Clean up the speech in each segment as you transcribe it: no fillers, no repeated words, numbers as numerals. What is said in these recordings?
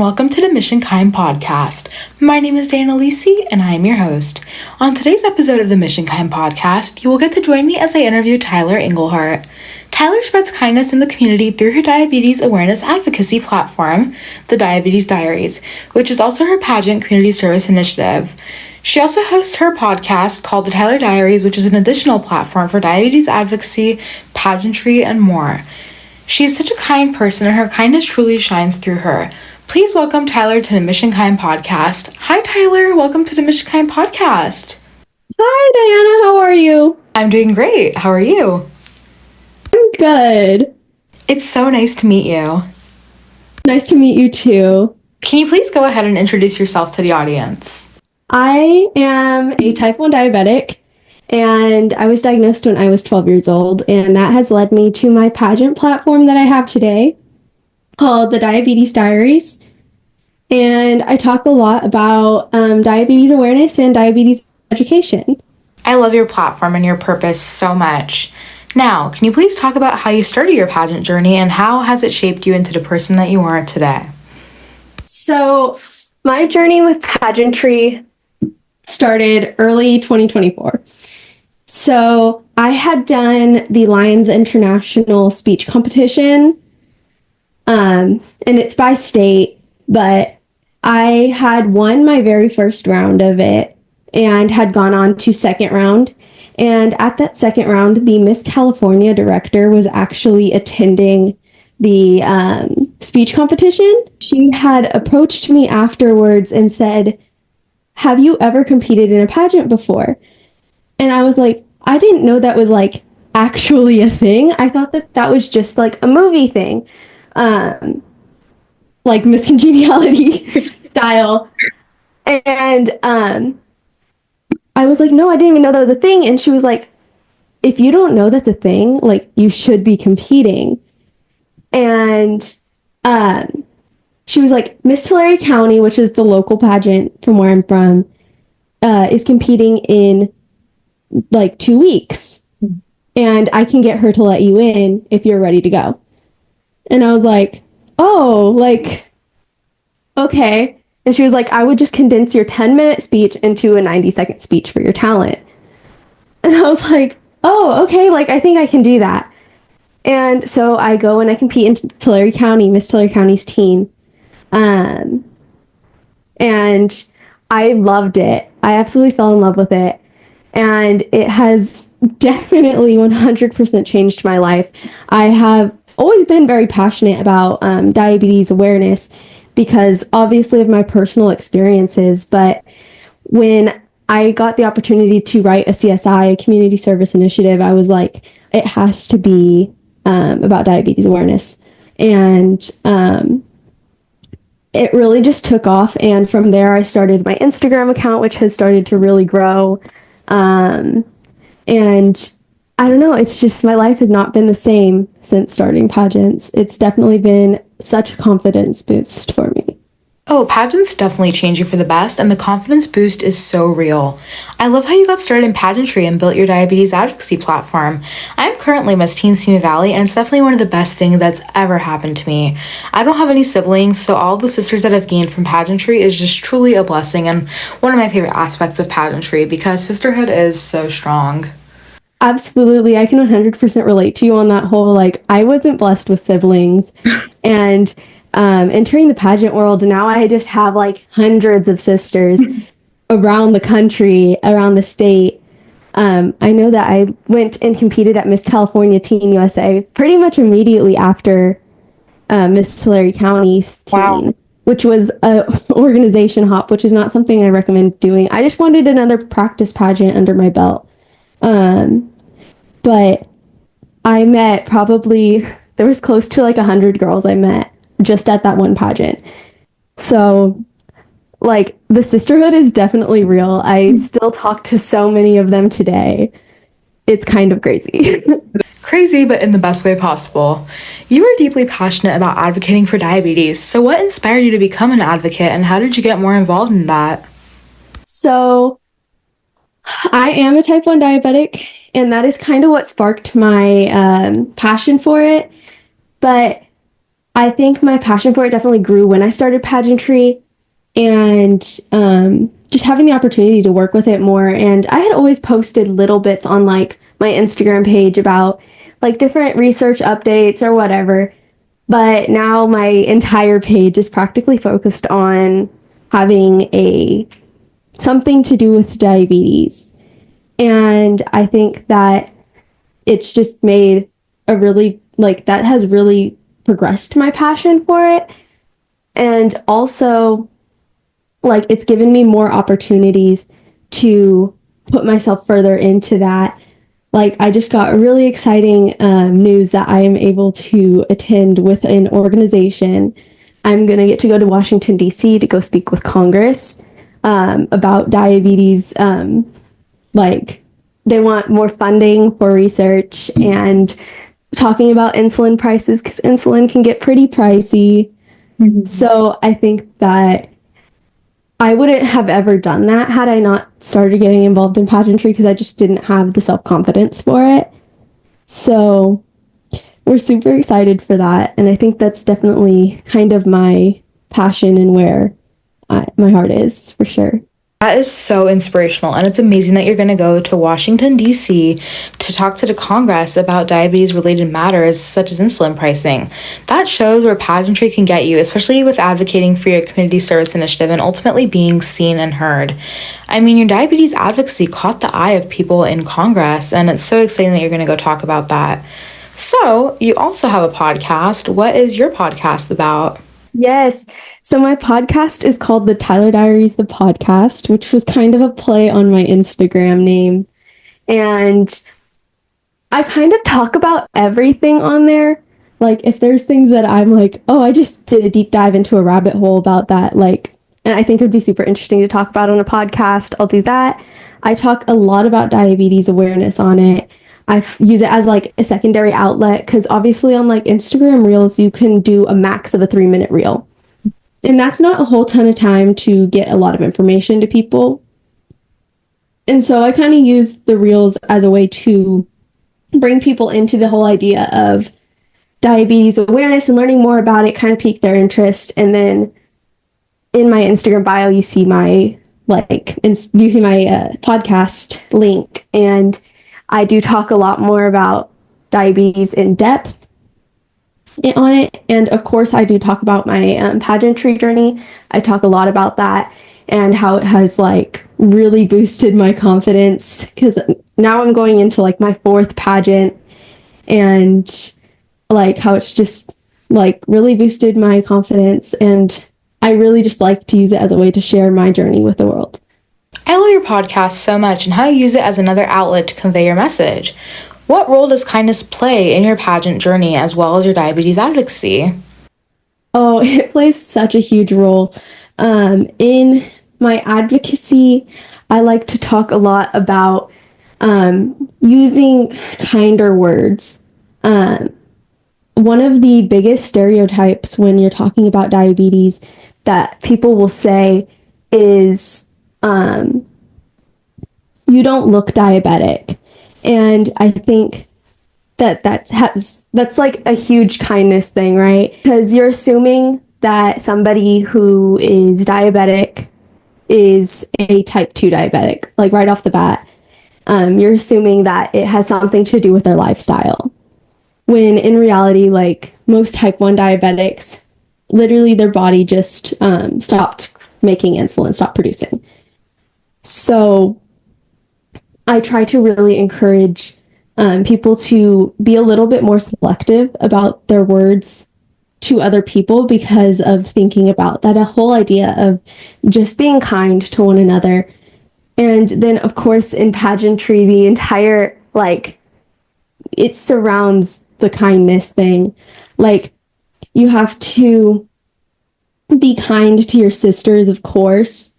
welcome to the Mission Kind podcast. My name is Dana Lucy, and I am your host. On today's episode of the Mission Kind podcast, you will get to join me as I interview Tylor Inglehart. Tylor spreads kindness in the community through her Diabetes Awareness Advocacy platform, the Diabetes Diaries, which is also her pageant community service initiative. She also hosts her podcast called the Tylor Diaries, which is an additional platform for diabetes advocacy, pageantry, and more. She is such a kind person, and her kindness truly shines through her. Please welcome Tylor to the Mission Kind podcast. Hi, Tylor. Welcome to the Mission Kind podcast. Hi, Diana. How are you? I'm doing great. How are you? I'm good. It's so nice to meet you. Nice to meet you, too. Can you please go ahead and introduce yourself to the audience? I am a type 1 diabetic, and I was diagnosed when I was 12 years old, and that has led me to my pageant platform that I have today called the Diabetes Diaries. And I talk a lot about diabetes awareness and diabetes education. I love your platform and your purpose so much. Now, can you please talk about how you started your pageant journey and how has it shaped you into the person that you are today? So, my journey with pageantry started early 2024. So, I had done the Lions International speech competition, and it's by state, but I had won my very first round of it and had gone on to second round. And at that second round, the Miss California director was actually attending the speech competition. She had approached me afterwards and said, "Have you ever competed in a pageant before?" And I was like, I didn't know that was like actually a thing. I thought that that was just like a movie thing. Like Miss Congeniality style. And I was like, no, I didn't even know that was a thing. And she was like, if you don't know that's a thing, like you should be competing. And she was like, Miss Tulare County, which is the local pageant from where I'm from, is competing in like 2 weeks. And I can get her to let you in if you're ready to go. And I was like, oh, like, okay. And she was like, I would just condense your 10-minute speech into a 90-second speech for your talent. And I was like, oh, okay, like, I think I can do that. And so I go and I compete in Tulare County, Miss Tulare County's teen. And I loved it. I absolutely fell in love with it. And it has definitely 100% changed my life. I have always been very passionate about diabetes awareness because obviously of my personal experiences, but when I got the opportunity to write a CSI, a community service initiative, I was like, it has to be about diabetes awareness. And it really just took off. And from there, I started my Instagram account, which has started to really grow. And I don't know, it's just my life has not been the same since starting pageants. It's definitely been such a confidence boost for me. Oh, pageants definitely change you for the best, and the confidence boost is so real. I love how you got started in pageantry and built your diabetes advocacy platform. I'm currently Miss Teen Simi Valley, and it's definitely one of the best things that's ever happened to me. I don't have any siblings, so all the sisters that I've gained from pageantry is just truly a blessing and one of my favorite aspects of pageantry because sisterhood is so strong. Absolutely. I can 100% relate to you on that whole, like, I wasn't blessed with siblings and entering the pageant world, now I just have like hundreds of sisters around the country, around the state. I know that I went and competed at Miss California Teen USA pretty much immediately after Miss Tulare County's teen. Wow. Which was a organization hop, which is not something I recommend doing. I just wanted another practice pageant under my belt. But I met there was close to like 100 girls I met just at that one pageant. So like the sisterhood is definitely real. I still talk to so many of them today. It's kind of crazy. Crazy, but in the best way possible. You are deeply passionate about advocating for diabetes. So what inspired you to become an advocate and how did you get more involved in that? So I am a type 1 diabetic, and that is kind of what sparked my passion for it. But I think my passion for it definitely grew when I started pageantry, and just having the opportunity to work with it more. And I had always posted little bits on like my Instagram page about like different research updates or whatever. But now my entire page is practically focused on having a something to do with diabetes. And I think that it's just made a really, like, that has really progressed my passion for it. And also, like, it's given me more opportunities to put myself further into that. Like, I just got a really exciting news that I am able to attend with an organization. I'm going to get to go to Washington, D.C. to go speak with Congress about diabetes. Like, they want more funding for research and talking about insulin prices because insulin can get pretty pricey. Mm-hmm. So I think that I wouldn't have ever done that had I not started getting involved in pageantry because I just didn't have the self-confidence for it. So we're super excited for that. And I think that's definitely kind of my passion and where my heart is, for sure. That is so inspirational, and it's amazing that you're going to go to Washington, D.C. to talk to the Congress about diabetes-related matters such as insulin pricing. That shows where pageantry can get you, especially with advocating for your community service initiative and ultimately being seen and heard. I mean, your diabetes advocacy caught the eye of people in Congress, and it's so exciting that you're going to go talk about that. So, you also have a podcast. What is your podcast about? Yes. So my podcast is called the Tylor Diaries, the podcast, which was kind of a play on my Instagram name. And I kind of talk about everything on there. Like, if there's things that I'm like, oh, I just did a deep dive into a rabbit hole about that, like, and I think it would be super interesting to talk about on a podcast, I'll do that. I talk a lot about diabetes awareness on it. I use it as like a secondary outlet because obviously on like Instagram Reels, you can do a max of a 3-minute reel. And that's not a whole ton of time to get a lot of information to people. And so I kind of use the Reels as a way to bring people into the whole idea of diabetes awareness and learning more about it, kind of pique their interest. And then in my Instagram bio, you see my podcast link, and I do talk a lot more about diabetes in depth on it. And of course, I do talk about my pageantry journey. I talk a lot about that and how it has like really boosted my confidence because now I'm going into like my 4th pageant, and like how it's just like really boosted my confidence. And I really just like to use it as a way to share my journey with the world. I love your podcast so much and how you use it as another outlet to convey your message. What role does kindness play in your pageant journey as well as your diabetes advocacy? Oh, it plays such a huge role. In my advocacy, I like to talk a lot about using kinder words. One of the biggest stereotypes when you're talking about diabetes that people will say is, you don't look diabetic. And I think that's like a huge kindness thing, right? Because you're assuming that somebody who is diabetic is a type 2 diabetic, like right off the bat. You're assuming that it has something to do with their lifestyle. When in reality, like most type 1 diabetics, literally their body just stopped making insulin, stopped producing. So I try to really encourage people to be a little bit more selective about their words to other people because of thinking about that a whole idea of just being kind to one another. And then, of course, in pageantry, the entire, like, it surrounds the kindness thing. Like, you have to be kind to your sisters, of course,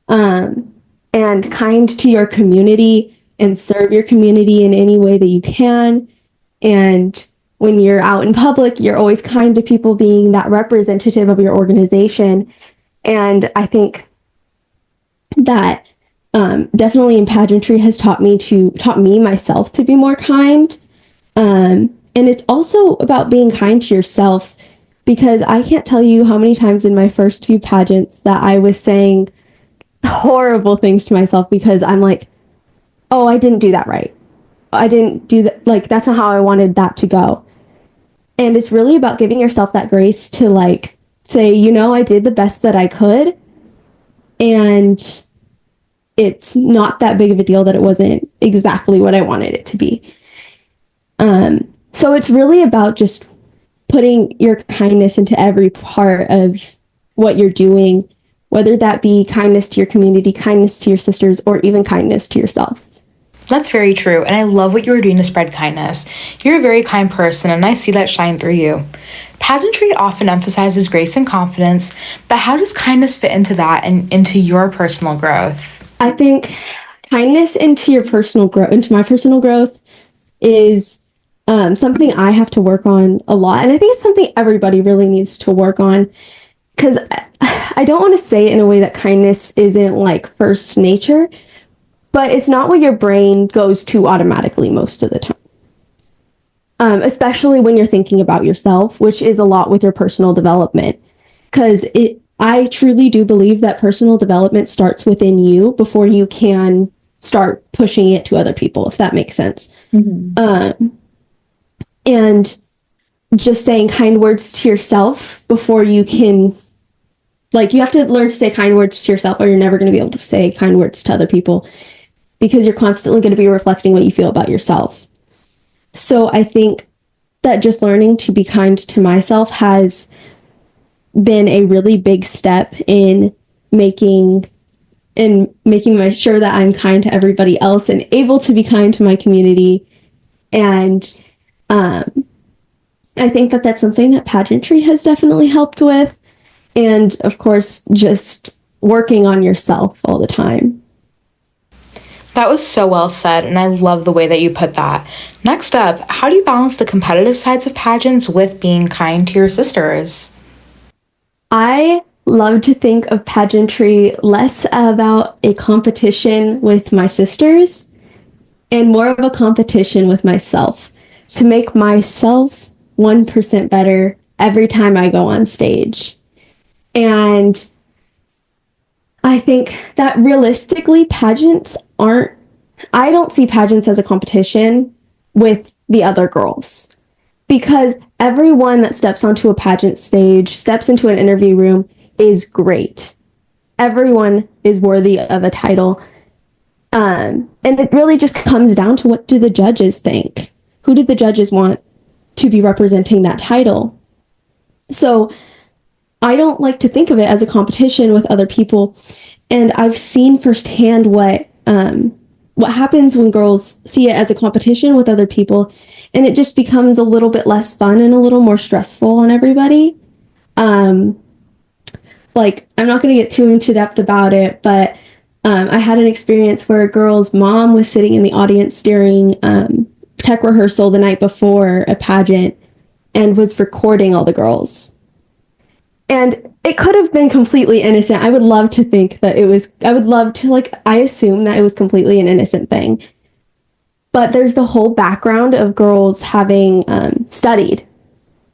and kind to your community and serve your community in any way that you can. And when you're out in public, you're always kind to people, being that representative of your organization. And I think that definitely in pageantry has taught me myself to be more kind. And it's also about being kind to yourself because I can't tell you how many times in my first few pageants that I was saying horrible things to myself because I'm like, oh, I didn't do that right. I didn't do that. Like, that's not how I wanted that to go. And it's really about giving yourself that grace to like say, you know, I did the best that I could. And it's not that big of a deal that it wasn't exactly what I wanted it to be. So it's really about just putting your kindness into every part of what you're doing, whether that be kindness to your community, kindness to your sisters, or even kindness to yourself. That's very true, and I love what you are doing to spread kindness. You're a very kind person, and I see that shine through you. Pageantry often emphasizes grace and confidence, but how does kindness fit into that and into your personal growth? I think kindness into your personal growth, into my personal growth, is something I have to work on a lot, and I think it's something everybody really needs to work on. Because I don't want to say it in a way that kindness isn't like first nature, but it's not what your brain goes to automatically most of the time. Especially when you're thinking about yourself, which is a lot with your personal development. Because I truly do believe that personal development starts within you before you can start pushing it to other people, if that makes sense. Mm-hmm. And just saying kind words to yourself before you can, like, you have to learn to say kind words to yourself, or you're never going to be able to say kind words to other people, because you're constantly going to be reflecting what you feel about yourself. So I think that just learning to be kind to myself has been a really big step in making sure that I'm kind to everybody else and able to be kind to my community. And I think that that's something that pageantry has definitely helped with. And of course, just working on yourself all the time. That was so well said, and I love the way that you put that. Next up, how do you balance the competitive sides of pageants with being kind to your sisters? I love to think of pageantry less about a competition with my sisters and more of a competition with myself, to make myself 1% better every time I go on stage. And I think that realistically, I don't see pageants as a competition with the other girls, because everyone that steps onto a pageant stage, steps into an interview room, is great. Everyone is worthy of a title. And it really just comes down to, what do the judges think? Who did the judges want to be representing that title? So I don't like to think of it as a competition with other people. And I've seen firsthand what happens when girls see it as a competition with other people, and it just becomes a little bit less fun and a little more stressful on everybody. Like, I'm not going to get too into depth about it, but I had an experience where a girl's mom was sitting in the audience during tech rehearsal the night before a pageant and was recording all the girls. And it could have been completely innocent. I would love to think that I assume that it was completely an innocent thing. But there's the whole background of girls having studied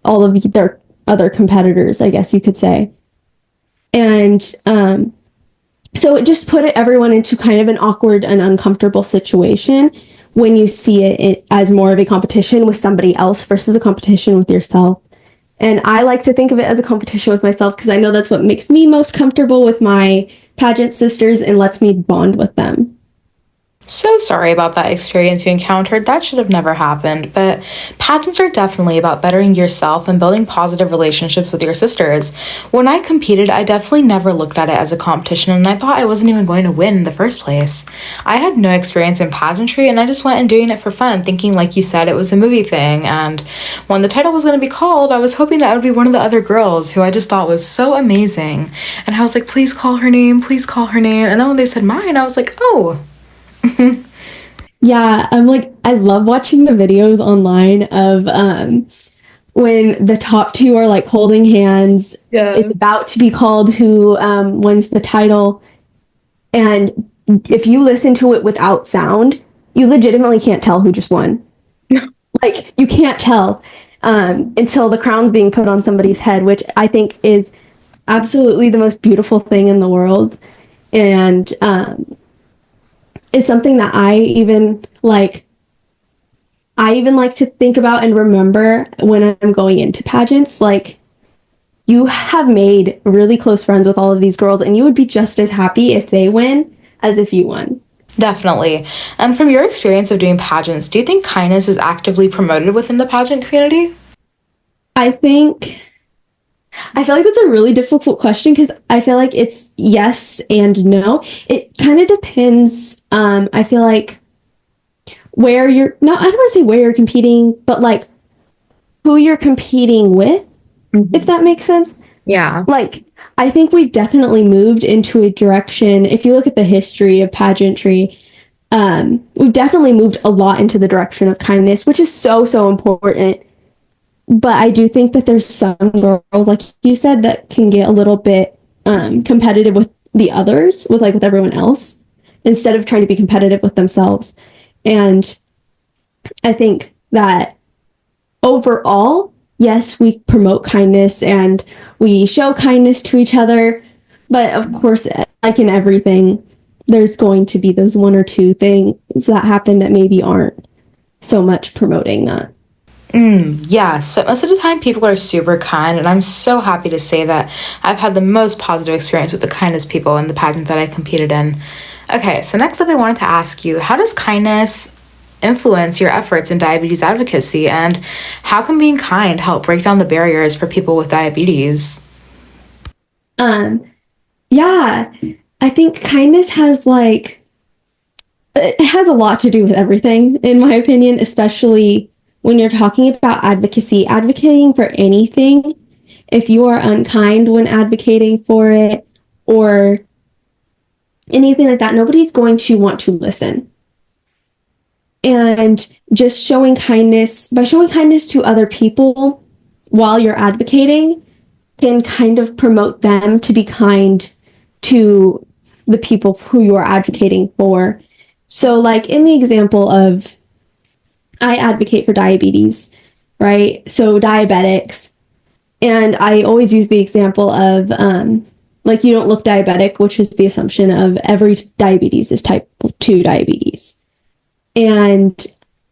all of their other competitors, I guess you could say. And so it just put everyone into kind of an awkward and uncomfortable situation when you see it as more of a competition with somebody else versus a competition with yourself. And I like to think of it as a competition with myself, because I know that's what makes me most comfortable with my pageant sisters and lets me bond with them. So sorry about that experience you encountered. That should have never happened, but pageants are definitely about bettering yourself and building positive relationships with your sisters. When I competed, I definitely never looked at it as a competition, and I thought I wasn't even going to win in the first place. I had no experience in pageantry, and I just went and doing it for fun, thinking, like you said, it was a movie thing. And when the title was going to be called, I was hoping that it would be one of the other girls who I just thought was so amazing. And I was like, please call her name, please call her name. And then when they said mine, I was like, oh. Yeah, I love watching the videos online of when the top two are like holding hands. Yeah, it's about to be called who wins the title. And if you listen to it without sound, you legitimately can't tell who just won. Like, you can't tell. until the crown's being put on somebody's head, which I think is absolutely the most beautiful thing in the world. And is something that I even like to think about and remember when I'm going into pageants. Like, you have made really close friends with all of these girls, and you would be just as happy if they win as if you won. Definitely. And from your experience of doing pageants, do you think kindness is actively promoted within the pageant community? I feel like that's a really difficult question because I feel like it's yes and no. It kind of depends. I feel like where you're not, I don't want to say where you're competing, but like who you're competing with, if that makes sense. Yeah. Like, I think we've definitely moved into a direction. If you look at the history of pageantry, we've definitely moved a lot into the direction of kindness, which is so, so important. But I do think that there's some girls, like you said, that can get a little bit competitive with the others, with everyone else, instead of trying to be competitive with themselves. And I think that overall, yes, we promote kindness and we show kindness to each other. But of course, like in everything, there's going to be those one or two things that happen that maybe aren't so much promoting that. Yes, but most of the time people are super kind, and I'm so happy to say that I've had the most positive experience with the kindest people in the pageant that I competed in. Okay, so next up I wanted to ask you, how does kindness influence your efforts in diabetes advocacy, and how can being kind help break down the barriers for people with diabetes? Yeah, I think kindness has it has a lot to do with everything, in my opinion, especially when you're talking about advocacy, advocating for anything. If you are unkind when advocating for it or anything like that, nobody's going to want to listen. And just showing kindness, by showing kindness to other people while you're advocating, can kind of promote them to be kind to the people who you are advocating for. So, like in the example of, I advocate for diabetes, right? So, diabetics. And I always use the example of, you don't look diabetic, which is the assumption of every diabetes is type 2 diabetes. And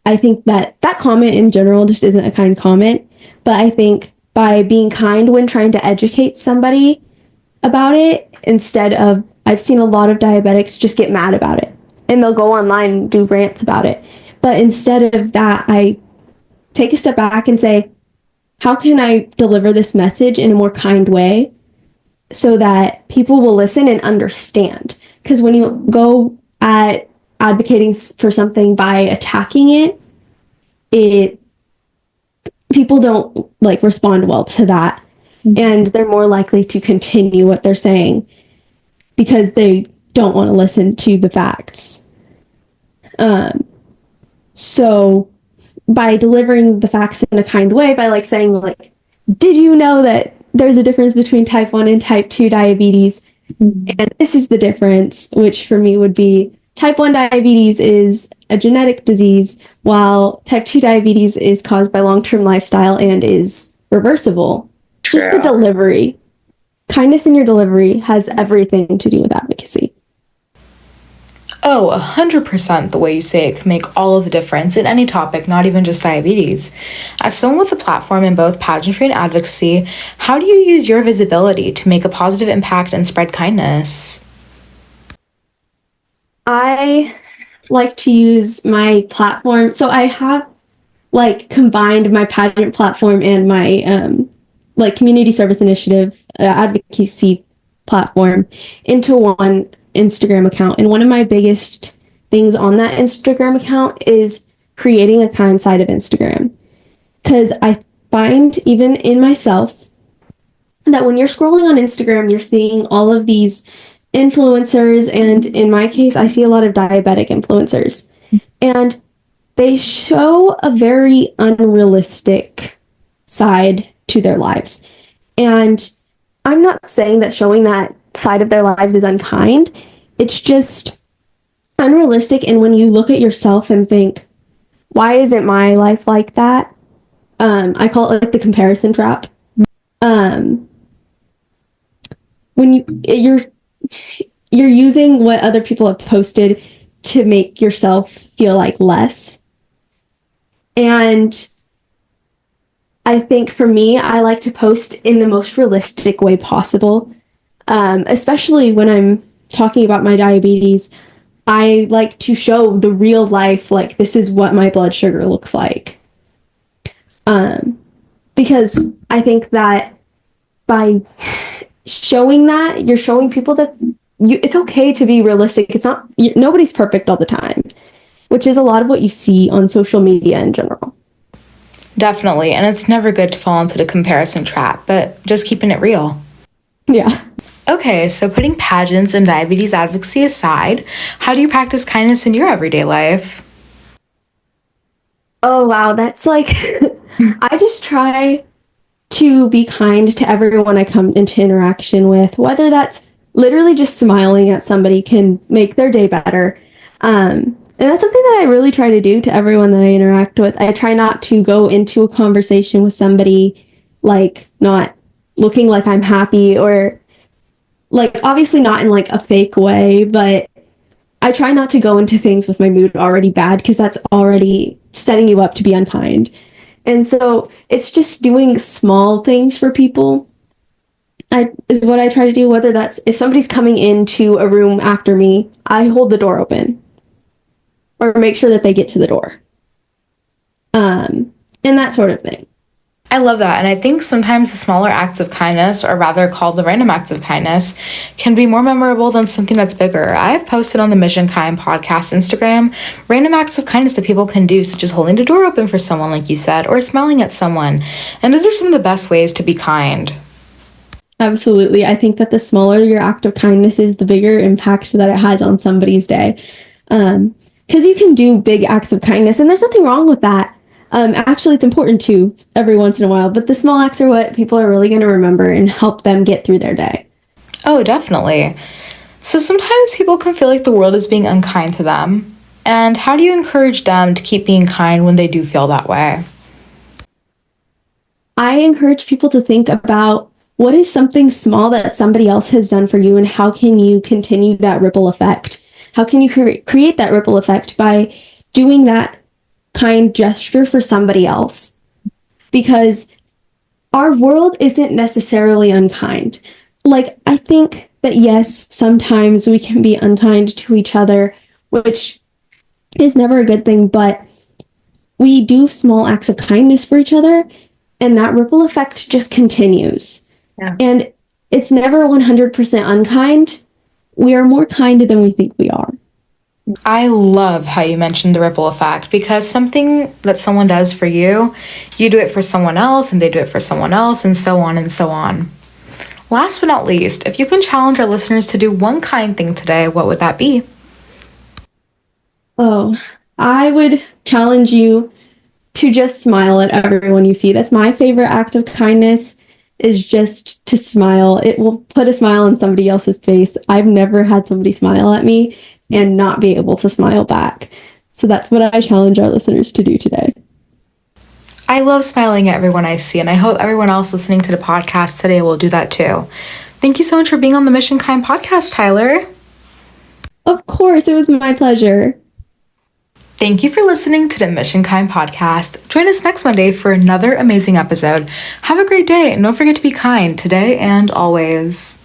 I think that comment in general just isn't a kind comment. But I think by being kind when trying to educate somebody about it, instead of, I've seen a lot of diabetics just get mad about it and they'll go online and do rants about it. But instead of that, I take a step back and say, how can I deliver this message in a more kind way so that people will listen and understand? Because when you go at advocating for something by attacking it people don't respond well to that. And they're more likely to continue what they're saying because they don't want to listen to the facts. So by delivering the facts in a kind way, by saying did you know that there's a difference between type 1 and type 2 diabetes? And this is the difference, which for me would be type 1 diabetes is a genetic disease, while type 2 diabetes is caused by long-term lifestyle and is reversible. True. Just the delivery. Kindness in your delivery has everything to do with advocacy. Oh, 100% the way you say it can make all of the difference in any topic, not even just diabetes. As someone with a platform in both pageantry and advocacy, how do you use your visibility to make a positive impact and spread kindness? I like to use my platform. So I have combined my pageant platform and my community service initiative advocacy platform into one Instagram account. And one of my biggest things on that Instagram account is creating a kind side of Instagram. Because I find, even in myself, that when you're scrolling on Instagram, you're seeing all of these influencers, and in my case, I see a lot of diabetic influencers. And they show a very unrealistic side to their lives. And I'm not saying that showing that side of their lives is unkind. It's just unrealistic. And when you look at yourself and think, why isn't my life like that? I call it like the comparison trap. Um, when you're using what other people have posted to make yourself feel like less. And I think for me, I like to post in the most realistic way possible, especially when I'm talking about my diabetes. I like to show the real life, like, this is what my blood sugar looks like. Because I think that by showing that, you're showing people that it's okay to be realistic. It's not, nobody's perfect all the time, which is a lot of what you see on social media in general. Definitely, and it's never good to fall into the comparison trap, but just keeping it real. Yeah. Okay, so putting pageants and diabetes advocacy aside, how do you practice kindness in your everyday life? Oh, wow. That's like, I just try to be kind to everyone I come into interaction with, whether that's literally just smiling at somebody can make their day better. And that's something that I really try to do to everyone that I interact with. I try not to go into a conversation with somebody like not looking like I'm happy, or like obviously not in like a fake way, but I try not to go into things with my mood already bad, because that's already setting you up to be unkind. And so it's just doing small things for people. Is what I try to do, whether that's if somebody's coming into a room after me, I hold the door open or make sure that they get to the door. And that sort of thing. I love that, and I think sometimes the smaller acts of kindness, or rather called the random acts of kindness, can be more memorable than something that's bigger. I've posted on the Mission Kind podcast Instagram random acts of kindness that people can do, such as holding the door open for someone, like you said, or smiling at someone. And those are some of the best ways to be kind. Absolutely. I think that the smaller your act of kindness is, the bigger impact that it has on somebody's day. Because you can do big acts of kindness, and there's nothing wrong with that. Actually, it's important too, every once in a while, but the small acts are what people are really going to remember and help them get through their day. Oh, definitely. So sometimes people can feel like the world is being unkind to them. And how do you encourage them to keep being kind when they do feel that way? I encourage people to think about what is something small that somebody else has done for you, and how can you continue that ripple effect? How can you create that ripple effect by doing that kind gesture for somebody else? Because our world isn't necessarily unkind. Like, I think that yes, sometimes we can be unkind to each other, which is never a good thing, but we do small acts of kindness for each other, and that ripple effect just continues. Yeah. And it's never 100% unkind. We are more kind than we think we are. I love how you mentioned the ripple effect, because something that someone does for you, you do it for someone else, and they do it for someone else, and so on and so on. Last but not least, if you can challenge our listeners to do one kind thing today, what would that be? Oh, I would challenge you to just smile at everyone you see. That's my favorite act of kindness, is just to smile. It will put a smile on somebody else's face. I've never had somebody smile at me and not be able to smile back. So that's what I challenge our listeners to do today. I love smiling at everyone I see, and I hope everyone else listening to the podcast today will do that too. Thank you so much for being on the Mission Kind podcast, Tylor. Of course, it was my pleasure. Thank you for listening to the Mission Kind podcast. Join us next Monday for another amazing episode. Have a great day, and don't forget to be kind today and always.